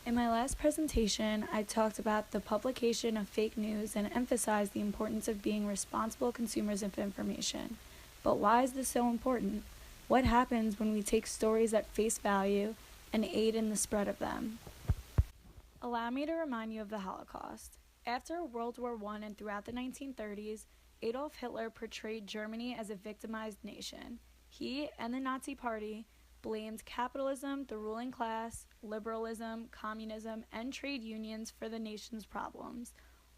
In my last presentation, I talked about the publication of fake news and emphasized the importance of being responsible consumers of information. But why is this so important? What happens when we take stories at face value and aid in the spread of them? Allow me to remind you of the Holocaust. After World War I and throughout the 1930s, Adolf Hitler portrayed Germany as a victimized nation. He and the Nazi Party blamed capitalism, the ruling class, liberalism, communism, and trade unions for the nation's problems,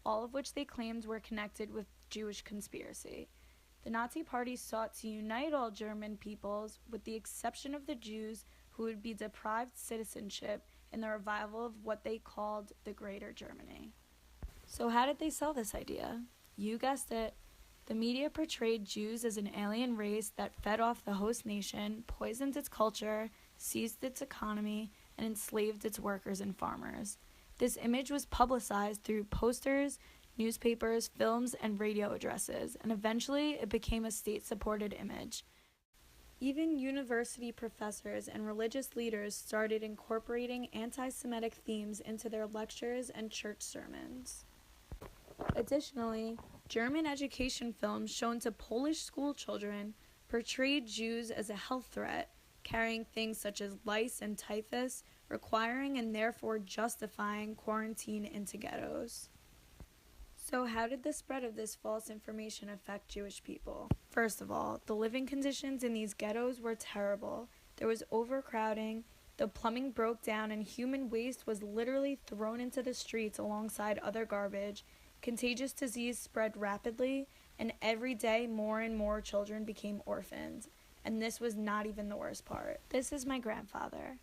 all of which they claimed were connected with Jewish conspiracy. The Nazi Party sought to unite all German peoples, with the exception of the Jews, who would be deprived citizenship in the revival of what they called the Greater Germany. So how did they sell this idea? You guessed it. The media portrayed Jews as an alien race that fed off the host nation, poisoned its culture, seized its economy, and enslaved its workers and farmers. This image was publicized through posters, newspapers, films, and radio addresses, and eventually it became a state-supported image. Even university professors and religious leaders started incorporating anti-Semitic themes into their lectures and church sermons. Additionally, German education films shown to Polish school children portrayed Jews as a health threat, carrying things such as lice and typhus, requiring and therefore justifying quarantine into ghettos. So how did the spread of this false information affect Jewish people? First of all, the living conditions in these ghettos were terrible. There was overcrowding, the plumbing broke down, and human waste was literally thrown into the streets alongside other garbage. Contagious disease spread rapidly, and every day more and more children became orphans. And this was not even the worst part. This is my grandfather.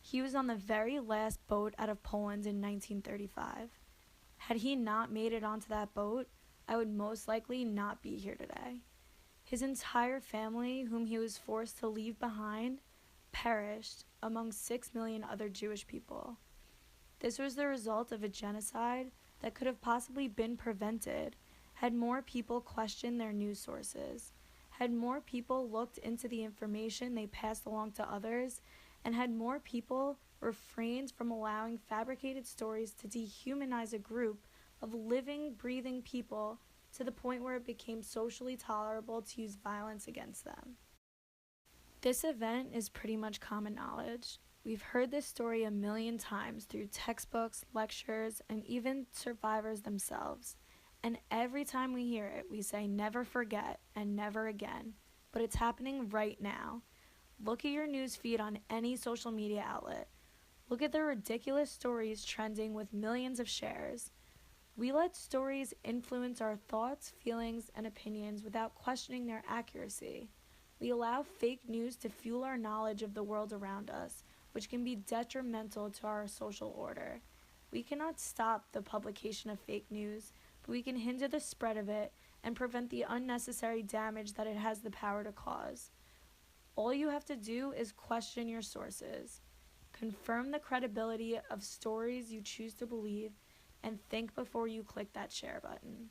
He was on the very last boat out of Poland in 1935. Had he not made it onto that boat, I would most likely not be here today. His entire family, whom he was forced to leave behind, perished among 6 million other Jewish people. This was the result of a genocide that could have possibly been prevented had more people questioned their news sources, had more people looked into the information they passed along to others, and had more people refrained from allowing fabricated stories to dehumanize a group of living, breathing people to the point where it became socially tolerable to use violence against them. This event is pretty much common knowledge. We've heard this story a million times through textbooks, lectures, and even survivors themselves. And every time we hear it, we say never forget and never again. But it's happening right now. Look at your news feed on any social media outlet. Look at the ridiculous stories trending with millions of shares. We let stories influence our thoughts, feelings, and opinions without questioning their accuracy. We allow fake news to fuel our knowledge of the world around us, which can be detrimental to our social order. We cannot stop the publication of fake news, but we can hinder the spread of it and prevent the unnecessary damage that it has the power to cause. All you have to do is question your sources, confirm the credibility of stories you choose to believe, and think before you click that share button.